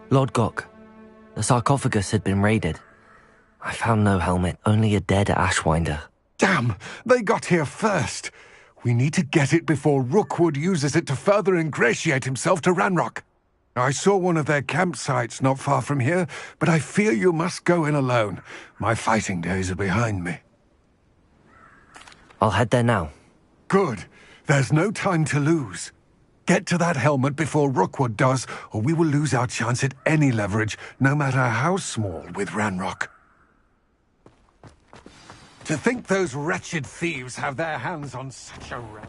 Lodgok, the sarcophagus had been raided. I found no helmet, only a dead Ashwinder. Damn! They got here first! We need to get it before Rookwood uses it to further ingratiate himself to Ranrock. I saw one of their campsites not far from here, but I fear you must go in alone. My fighting days are behind me. I'll head there now. Good. There's no time to lose. Get to that helmet before Rookwood does, or we will lose our chance at any leverage, no matter how small, with Ranrock. To think those wretched thieves have their hands on such a relic.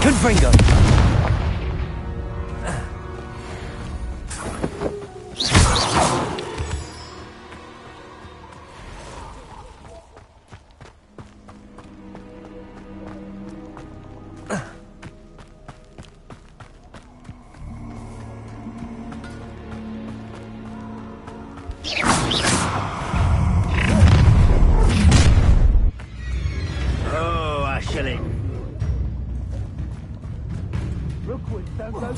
Confringo! Oh, a shilling. Rookwood, don't go down.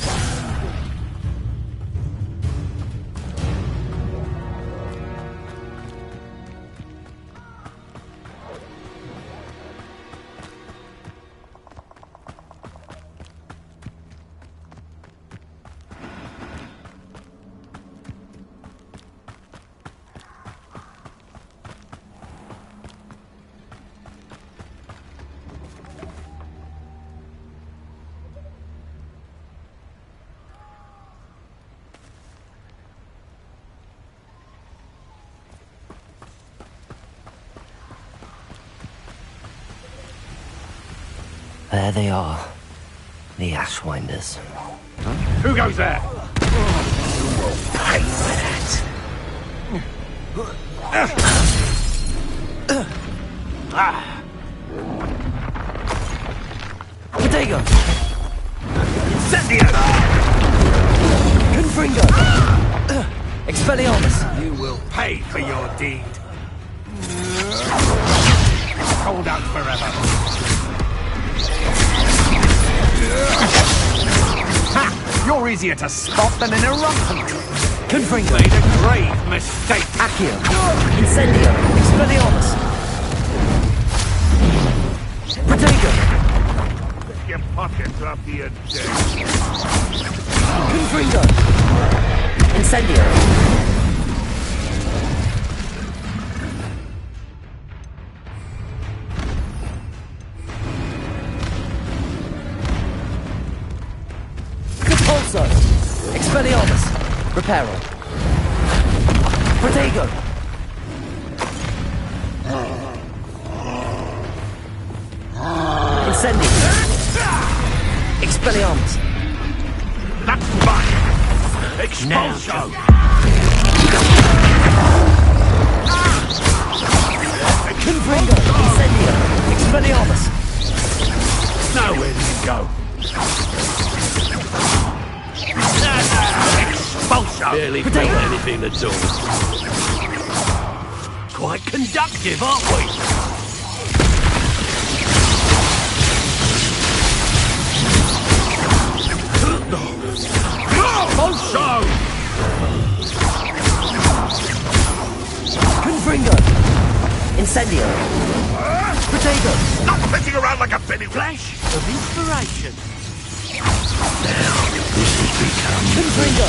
There they are. The Ashwinders. Who goes there? Pay for that. Potato! Incendio! Confringo! Expelliarmus! You will pay for your deed. Hold out forever. Ha! You're easier to spot than an eruption. Confringo! Made a grave mistake. Accio! Incendio! Expelliarmus! Protego! Let your pockets up your dead. Confringo! Incendio! Expelliarmus! Reparo! Protego! Incendio! Expelliarmus! That's mine! Expulso! Confringo! Incendio! Expelliarmus! Now where did it go? Expulso! Barely felt anything at all. Quite conductive, aren't we? Expulso! Confringo! Incendio! Protego! Not flitting around like a penny Flash of inspiration. Now, this has become... Confringo!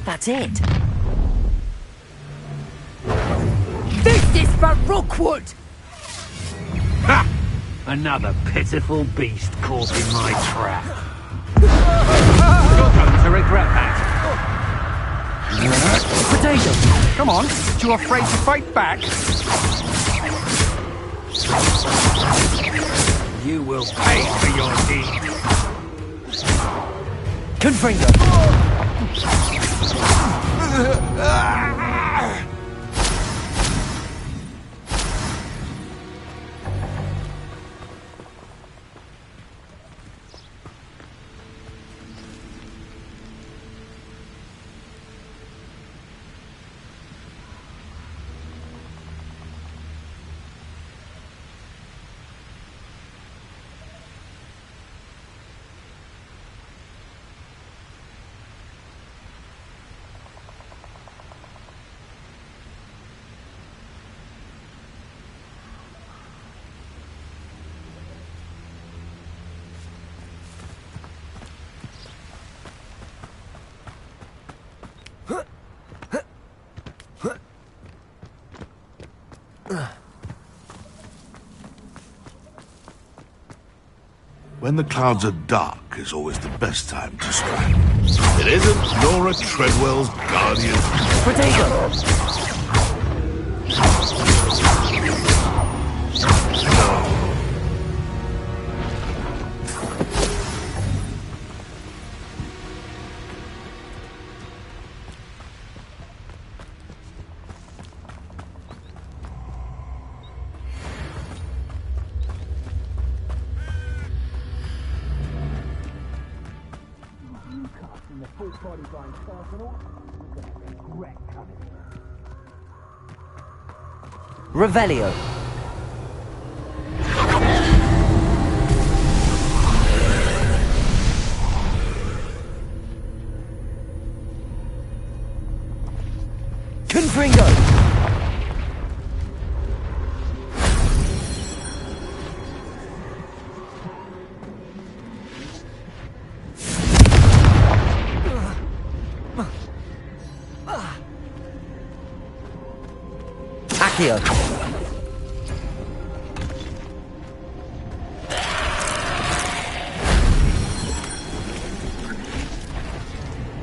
That's it. This is for Rookwood! Ha! Another pitiful beast caught in my trap. You're going to regret that. Potato! Come on, too afraid to fight back? You will pay for your deed. Confringo! When the clouds are dark is always the best time to strike. It isn't Nora Treadwell's guardian. Potato! Revelio. Confringo. Accio.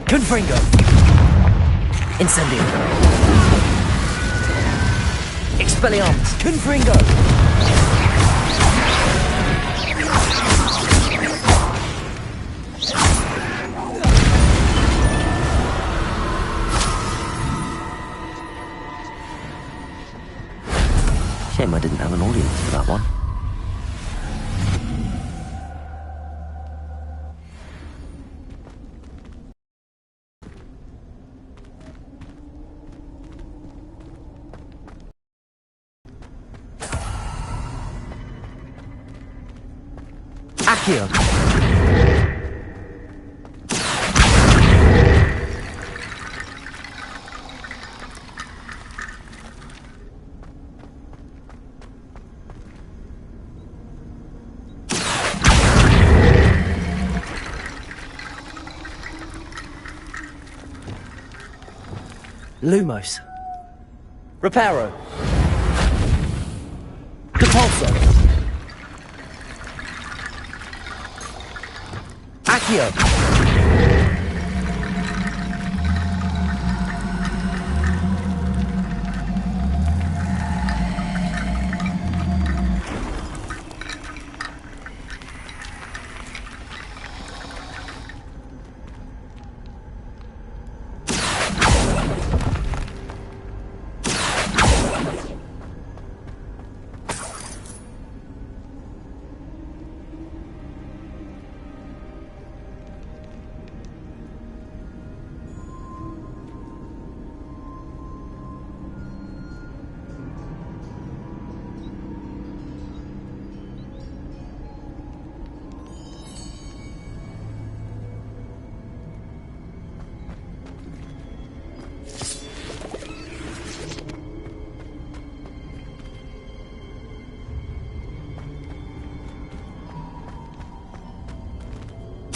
Confringo. Incendio. Expelliarmus. Confringo. Shame I didn't have an audience for that one. Accio. Lumos. Reparo. Depulso. Accio.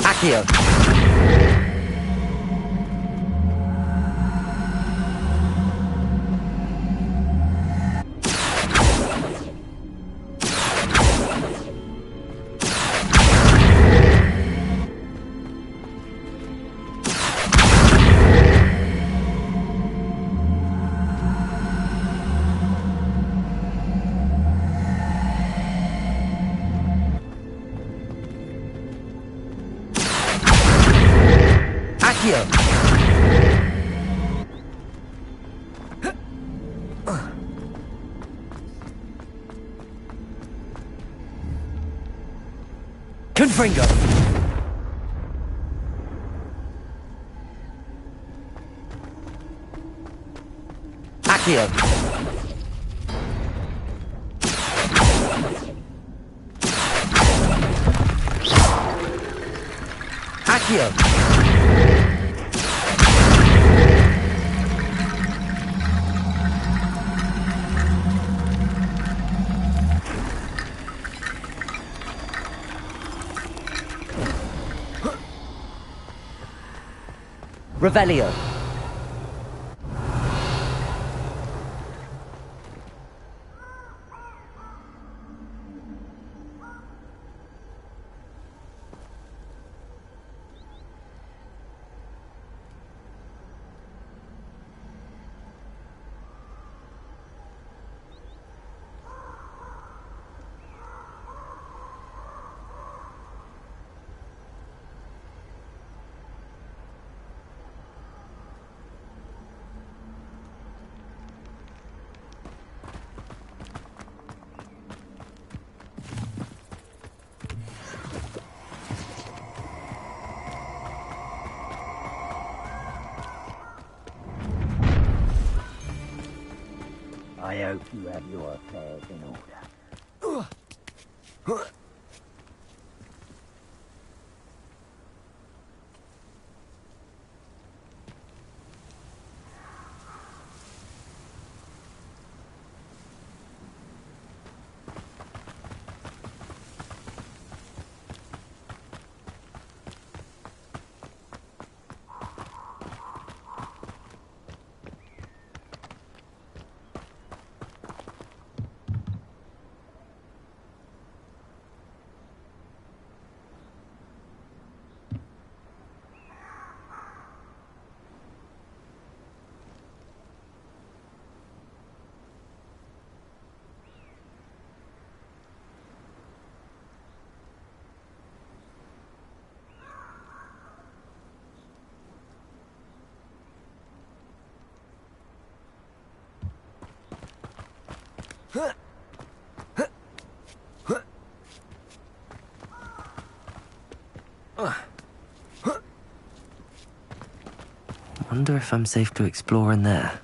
Accio. Accio. Confringo. Accio. Accio. Revelio. I hope you have your affairs in order. Wonder if I'm safe to explore in there.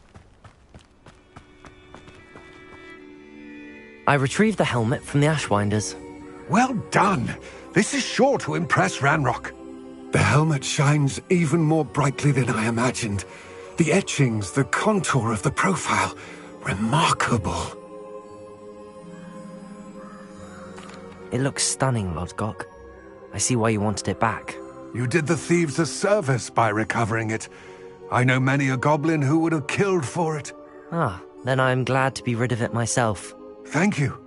I retrieved the helmet from the Ashwinders. Well done! This is sure to impress Ranrock. The helmet shines even more brightly than I imagined. The etchings, the contour of the profile, remarkable. It looks stunning, Lodgok. I see why you wanted it back. You did the thieves a service by recovering it. I know many a goblin who would have killed for it. Ah, then I'm glad to be rid of it myself. Thank you.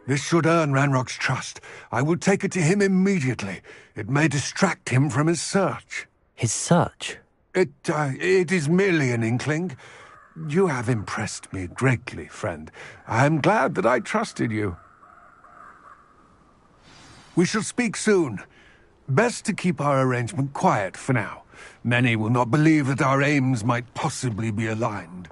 This should earn Ranrock's trust. I will take it to him immediately. It may distract him from his search. His search? It is merely an inkling. You have impressed me greatly, friend. I am glad that I trusted you. We shall speak soon. Best to keep our arrangement quiet for now. Many will not believe that our aims might possibly be aligned.